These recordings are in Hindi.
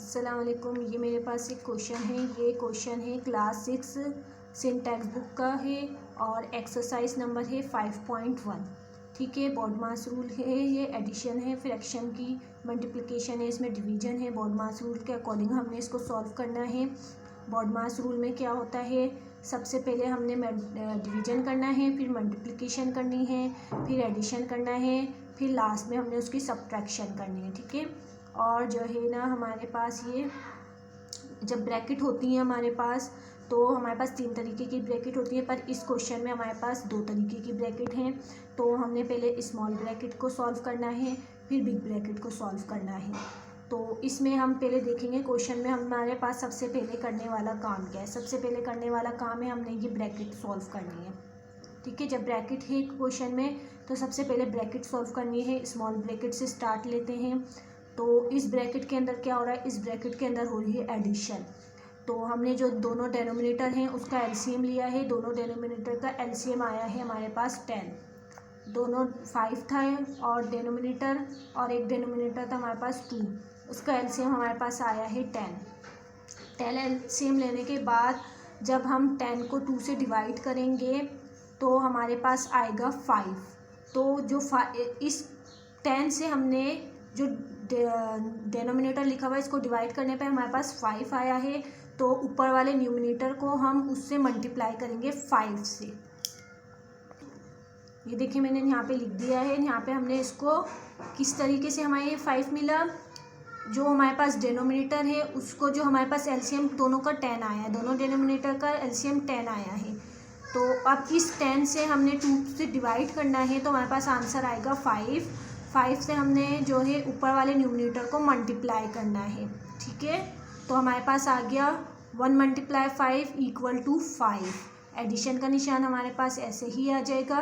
अस्सलाम वालेकुम। ये मेरे पास एक क्वेश्चन है। ये क्वेश्चन है क्लास 6 सिंटैक्स बुक का है और एक्सरसाइज नंबर है 5.1। ठीक है, बॉड मास रूल है, ये एडिशन है, फ्रैक्शन की मल्टीप्लिकेशन है, इसमें डिवीजन है। बॉड मास रूल के अकॉर्डिंग हमने इसको सॉल्व करना है। बॉड मास रूल में क्या होता है, सबसे पहले हमने डिवीजन करना है, फिर मल्टीप्लिकेशन करनी है, फिर एडिशन करना है, फिर लास्ट में हमने उसकी सब्ट्रैक्शन करनी है। ठीक है, और जो है ना हमारे पास ये जब ब्रैकेट होती है हमारे पास, तो हमारे पास 3 तरीके की ब्रैकेट होती है, पर इस क्वेश्चन में हमारे पास 2 तरीके की ब्रैकेट हैं। तो हमने पहले स्मॉल ब्रैकेट को सॉल्व करना है, फिर बिग ब्रैकेट को सॉल्व करना है। तो इसमें हम पहले देखेंगे क्वेश्चन में हमारे पास सबसे पहले करने वाला काम क्या है। सबसे पहले करने वाला काम है हमने ये ब्रैकेट सॉल्व करनी है। ठीक है, जब ब्रैकेट है क्वेश्चन में तो सबसे पहले ब्रैकेट सॉल्व करनी है। स्मॉल ब्रैकेट से स्टार्ट लेते हैं। तो इस ब्रैकेट के अंदर क्या हो रहा है, इस ब्रैकेट के अंदर हो रही है एडिशन। तो हमने जो दोनों डेनोमिनेटर हैं उसका एलसीएम लिया है। दोनों डेनोमिनेटर का एलसीएम आया है हमारे पास 10। दोनों 5 था और डेनोमिनेटर, और एक डेनोमिनेटर था हमारे पास 2, उसका एलसीएम हमारे पास आया है 10 एलसीएम लेने के बाद जब हम 10 को 2 से डिवाइड करेंगे तो हमारे पास आएगा 5। तो जो इस 10 से हमने जो डेनोमिनेटर लिखा हुआ है इसको डिवाइड करने पे हमारे पास 5 आया है। तो ऊपर वाले न्यूमिनेटर को हम उससे मल्टीप्लाई करेंगे 5 से। ये देखिए मैंने यहाँ पे लिख दिया है। यहाँ पे हमने इसको किस तरीके से हमें ये 5 मिला, जो हमारे पास डेनोमिनेटर है उसको, जो हमारे पास एलसीएम दोनों का 10 आया है, दोनों डेनोमिनेटर का एलसीएम 10 आया है। तो अब इस 10 से हमने 2 से डिवाइड करना है तो हमारे पास आंसर आएगा 5 से हमने जो है ऊपर वाले न्यूमिनेटर को मल्टीप्लाई करना है। ठीक है, तो हमारे पास आ गया 1 × 5 = 5। एडिशन का निशान हमारे पास ऐसे ही आ जाएगा।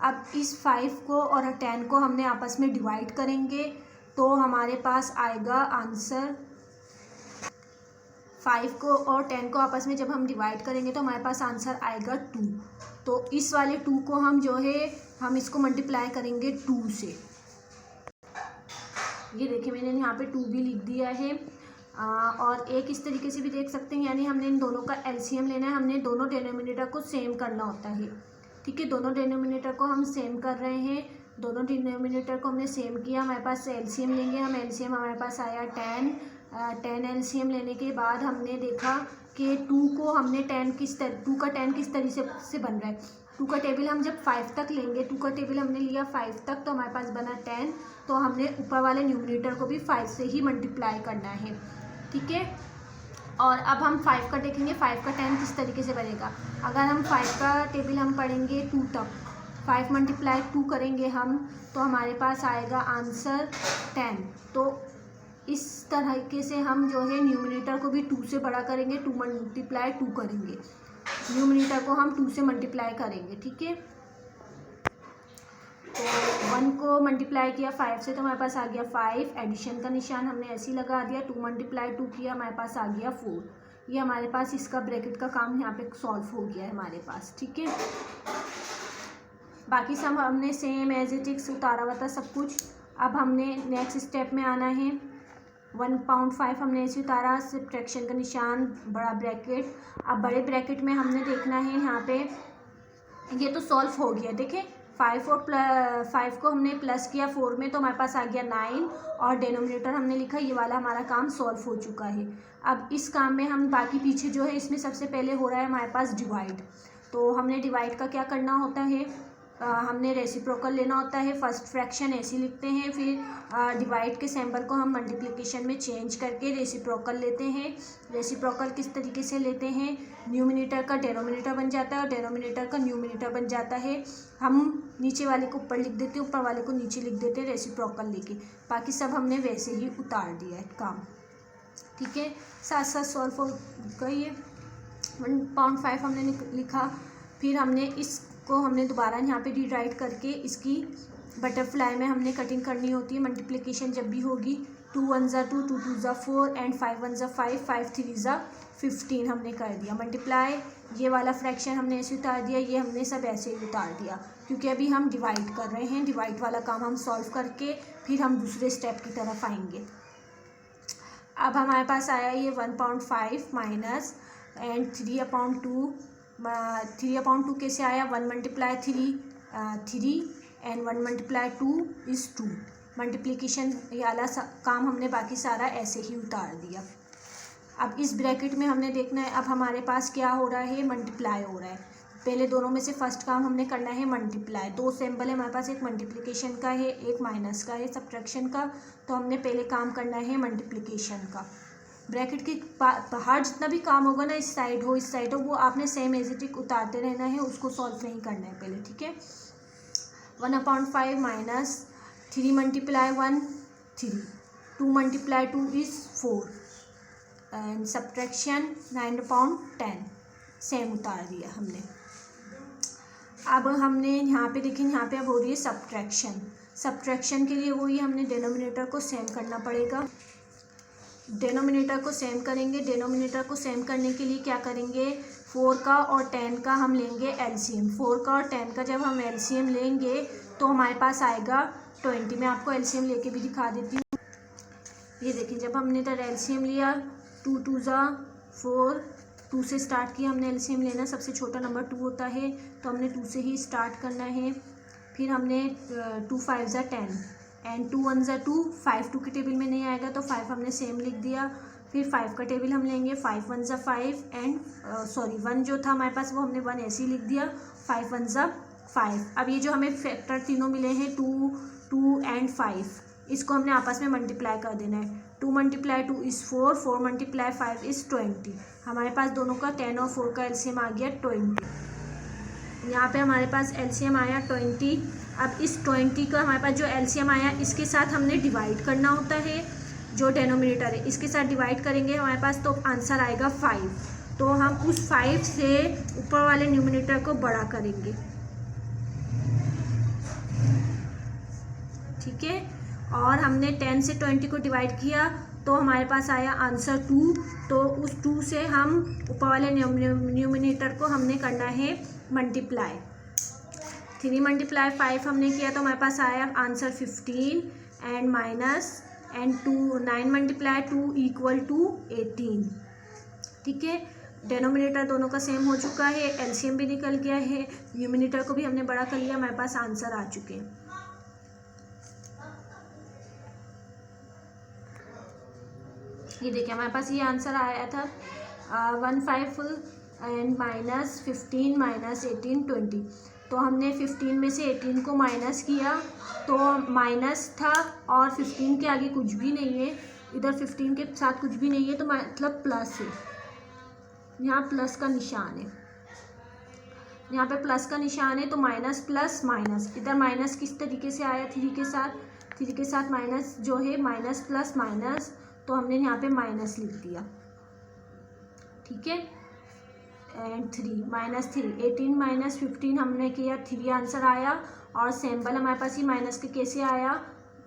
अब इस 5 को और 10 को हमने आपस में डिवाइड करेंगे तो हमारे पास आएगा आंसर। 5 को और 10 को आपस में जब हम डिवाइड करेंगे तो हमारे पास आंसर आएगा 2। तो इस वाले 2 को हम जो है हम इसको मल्टीप्लाई करेंगे 2 से। ये देखिए मैंने यहाँ पे 2 भी लिख दिया है। और एक इस तरीके से भी देख सकते हैं, यानी हमने इन दोनों का एलसीएम लेना है। हमने दोनों डेनोमिनेटर को सेम करना होता है। ठीक है, दोनों डेनोमिनेटर को हम सेम कर रहे हैं। दोनों डिनोमिनेटर को हमने सेम किया, हमारे पास एलसीएम लेंगे हम। एलसीएम हमारे पास आया 10 एलसीएम लेने के बाद हमने देखा कि 2 को हमने 2 का 10 किस तरीके से बन रहा है। 2 का टेबल हम जब 5 तक लेंगे, 2 का टेबल हमने लिया 5 तक तो हमारे पास बना 10। तो हमने ऊपर वाले न्यूमिनेटर को भी 5 से ही मल्टीप्लाई करना है। ठीक है, और अब हम 5 का देखेंगे 5 का 10 किस तरीके से बनेगा। अगर हम 5 का टेबल हम पढ़ेंगे 2 तक, 5 × 2 करेंगे हम तो हमारे पास आएगा आंसर 10। तो इस तरीके से हम जो है न्यूमिनेटर को भी 2 से बड़ा करेंगे, 2 × 2 करेंगे। न्यूमिनेटर को हम 2 से मल्टीप्लाई करेंगे। ठीक है, तो 1 को मल्टीप्लाई किया 5 से तो हमारे पास आ गया 5। एडिशन का निशान हमने ऐसे ही लगा दिया। 2 × 2 किया, हमारे पास आ गया 4। ये हमारे पास इसका ब्रैकेट का काम यहाँ पे सॉल्व हो गया है हमारे पास। ठीक है, बाकी सब हमने सेम एज इट इज उतारा हुआ था सब कुछ। अब हमने नेक्स्ट स्टेप में आना है। 1/5 हमने ऐसे उतारा, सब्ट्रैक्शन का निशान, बड़ा ब्रैकेट। अब बड़े ब्रैकेट में हमने देखना है यहाँ पे, ये तो सॉल्व हो गया। देखें 5 को हमने प्लस किया 4 में तो हमारे पास आ गया 9 और डेनोमिनेटर हमने लिखा, ये वाला हमारा काम सॉल्व हो चुका है। अब इस काम में हम बाकी पीछे जो है इसमें सबसे पहले हो रहा है हमारे पास डिवाइड। तो हमने डिवाइड का क्या करना होता है, हमने रेसिप्रोकल लेना होता है। फर्स्ट फ्रैक्शन ऐसे लिखते हैं, फिर डिवाइड के सिंबल को हम मल्टीप्लिकेशन में चेंज करके रेसिप्रोकल लेते हैं। रेसिप्रोकल किस तरीके से लेते हैं, न्यूमिनेटर का डेनोमिनेटर बन जाता है और डेनोमिनेटर का न्यूमिनेटर बन जाता है। हम नीचे वाले को ऊपर लिख देते हैं, ऊपर वाले को नीचे लिख देते हैं रेसिप्रोकल लेके। बाकी सब हमने वैसे ही उतार दिया है काम। ठीक है, साथ साथ सॉल्व हो गई है। 1/5 हमने लिखा, फिर हमने इसको हमने दोबारा यहाँ पे रीराइट करके इसकी बटरफ्लाई में हमने कटिंग करनी होती है। मल्टीप्लिकेशन जब भी होगी 2 × 1 = 2, 2 × 2 = 4 एंड 5 × 1 = 5, 5 × 3 = 15 हमने कर दिया। मल्टीप्लाई ये वाला फ्रैक्शन हमने ऐसे उतार दिया, ये हमने सब ऐसे ही उतार दिया, क्योंकि अभी हम डिवाइड कर रहे हैं। डिवाइड वाला काम हम सॉल्व करके फिर हम दूसरे स्टेप की तरफ आएंगे। अब हमारे पास आया ये 1/5 माइनस एंड 3/2। 3/2 कैसे आया, 1 multiply 3 and 1 multiply 2 is 2। Multiplication वाला काम हमने बाकी सारा ऐसे ही उतार दिया। अब इस ब्रैकेट में हमने देखना है अब हमारे पास क्या हो रहा है, मल्टीप्लाई हो रहा है। पहले दोनों में से फर्स्ट काम हमने करना है मल्टीप्लाई। दो सिंबल है हमारे पास, एक मल्टीप्लिकेशन का है एक माइनस का है, सब्ट्रैक्शन का। तो हमने पहले काम करना है मल्टीप्लिकेशन का। ब्रैकेट के बाहर जितना भी काम होगा ना, इस साइड हो इस साइड हो, वो आपने सेम एज इट इज उतारते रहना है, उसको सॉल्व नहीं करना है पहले, ठीक है। 1/5 minus 3 multiply 1 3, 2 multiply 2 is 4 and subtraction 9/10 same उतार दिया हमने। अब हमने यहाँ पे देखें, यहाँ पे अब हो रही है सब्ट्रैक्शन। सब्ट्रैक्शन के लिए वही हमने डिनोमिनेटर को सेम करना पड़ेगा। डिनोमिनेटर को सेम करेंगे। डिनोमिनेटर को सेम करने के लिए क्या करेंगे, 4 का और 10 का हम लेंगे एलसीएम। 4 का और 10 का जब हम एलसीएम लेंगे तो हमारे पास आएगा 20। मैं आपको एलसीएम लेके भी दिखा देती हूँ। ये देखिए, जब हमने इधर एलसीएम लिया 2 2 ज़ा 4, 2 से स्टार्ट किया हमने एलसीएम लेना। सबसे छोटा नंबर 2 होता है तो हमने 2 से ही स्टार्ट करना है। फिर हमने 2 5 ज़ा 10 एंड 2 1 ज़ा 2। 5 2 के टेबल में नहीं आएगा तो 5 हमने सेम लिख दिया। फिर 5 का टेबल हम लेंगे, 5 1 ज़ा 5 एंड 1 जो था हमारे पास वो हमने 1 ऐसे ही लिख दिया, 5 1 ज़ा 5। अब ये जो हमें फैक्टर तीनों मिले हैं 2 2 एंड 5, इसको हमने आपस में मल्टीप्लाई कर देना है। 2 मल्टीप्लाई 2 इज़ 4, 4 मल्टीप्लाई 5 इज़ 20। हमारे पास दोनों का 10 और 4 का एलसीएम आ गया 20। यहाँ पे हमारे पास एलसीएम आया 20। अब इस 20 का हमारे पास जो एलसीएम आया इसके साथ हमने डिवाइड करना होता है। जो डेनोमिनेटर है इसके साथ डिवाइड करेंगे हमारे पास तो आंसर आएगा 5। तो हम उस 5 से ऊपर वाले न्यूमिनेटर को बड़ा करेंगे, ठीक है। और हमने 10 से 20 को डिवाइड किया तो हमारे पास आया आंसर 2। तो उस 2 से हम ऊपर वाले न्यूमिनेटर को हमने करना है मल्टीप्लाई। 3 मल्टीप्लाई 5 हमने किया तो हमारे पास आया answer 15 and minus and 9 multiply 2 equal to 18, ठीक है। डेनोमिनेटर दोनों का सेम हो चुका है, एलसीएम भी निकल गया है, न्यूमिनेटर को भी हमने बड़ा कर लिया, हमारे पास आंसर आ चुके हैं। ये देखिए हमारे पास ये आंसर आया था 15 एंड माइनस 15 माइनस 18 20। तो हमने 15 में से 18 को माइनस किया तो माइनस था और 15 के आगे कुछ भी नहीं है, इधर 15 के साथ कुछ भी नहीं है तो मतलब प्लस है। यहाँ प्लस का निशान है, यहाँ पे प्लस का निशान है तो माइनस प्लस माइनस। इधर माइनस किस तरीके से आया, 3 के साथ माइनस जो है माइनस प्लस माइनस, तो हमने यहाँ पे माइनस लिख दिया, ठीक है। एंड 3 माइनस 3, 18 माइनस 15 हमने किया, 3 आंसर आया। और सिंबल हमारे पास ये माइनस के कैसे आया,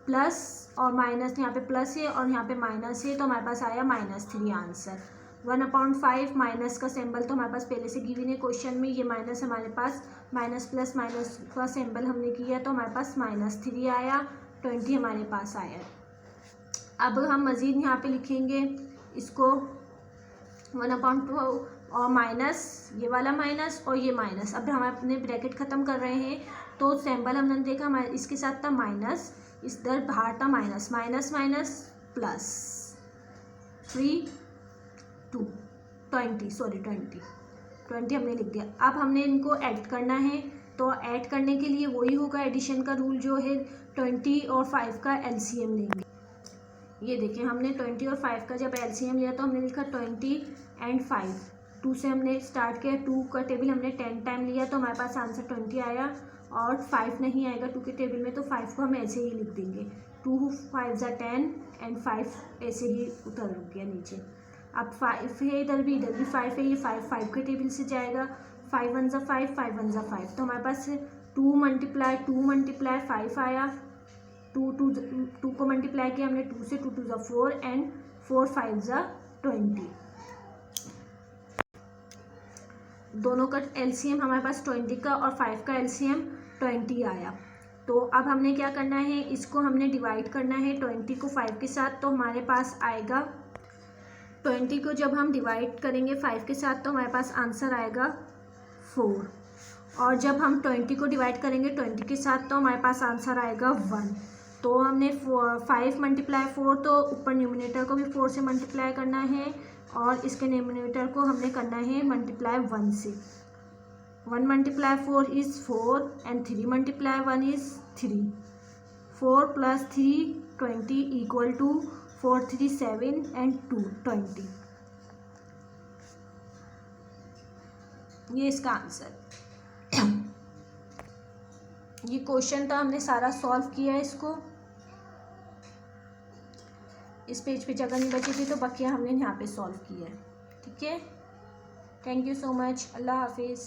प्लस और माइनस, यहाँ पे प्लस है और यहाँ पे माइनस है तो हमारे पास आया -3 आंसर। 1/5 माइनस का सिंबल तो हमारे पास पहले से गिवन है क्वेश्चन में, ये माइनस हमारे पास माइनस प्लस माइनस का सिंबल हमने किया तो हमारे पास -3 आया, 20 हमारे पास आया। अब हम मज़ीद यहाँ पे लिखेंगे इसको 1/2 और माइनस, ये वाला माइनस और ये माइनस। अब हम अपने ब्रैकेट ख़त्म कर रहे हैं तो सिंबल हमने देखा हमारे इसके साथ था माइनस, इस दर बाहर था माइनस, माइनस माइनस प्लस 3 2 20 हमने लिख दिया। अब हमने इनको ऐड करना है तो ऐड करने के लिए वही होगा एडिशन का रूल जो है 20 और 5 का एलसीएम लेंगे। ये देखिए हमने 20 और 5 का जब एलसीएम लिया तो हमने लिखा 20 एंड 5। 2 से हमने स्टार्ट किया, 2 का टेबल हमने 10 टाइम लिया तो हमारे पास आंसर 20 आया। और 5 नहीं आएगा 2 के टेबल में तो 5 को हम ऐसे ही लिख देंगे, 2 5 ज़ा 10 एंड 5 ऐसे ही उतर रुक गया नीचे। अब 5 है, इधर भी 5 है, ये 5 के टेबल से जाएगा, 5 1 ज़ा 5 5 1 ज़ा 5। तो हमारे पास 2 मल्टीप्लाई 5 आया, 2 को मल्टीप्लाई किया हमने 2 से, 2 2 ज़ा 4 एंड 4 5 ज़ा 20। दोनों का एलसीएम हमारे पास 20 का और 5 का एलसीएम 20 आया। तो अब हमने क्या करना है, इसको हमने डिवाइड करना है 20 को 5 के साथ, तो हमारे पास आएगा 20 को जब हम डिवाइड करेंगे 5 के साथ तो हमारे पास आंसर आएगा 4, और जब हम 20 को डिवाइड करेंगे 20 के साथ तो हमारे पास आंसर आएगा 1। तो हमने 5 मल्टीप्लाई 4, तो ऊपर न्यूमिनेटर को भी 4 से मल्टीप्लाई करना है और इसके डिनोमिनेटर को हमने करना है मल्टीप्लाई 1 से। 1 multiply 4 is 4 and 3 multiply 1 is 3। 4 + 3 20 equal to 4 3 7 and 2 20। ये इसका आंसर। ये क्वेश्चन था, हमने सारा सॉल्व किया है इसको। इस पेज पे जगह नहीं बची थी तो बकिया हमने यहाँ पे सॉल्व किया है। ठीक है, थैंक यू सो मच, अल्लाह हाफिज़।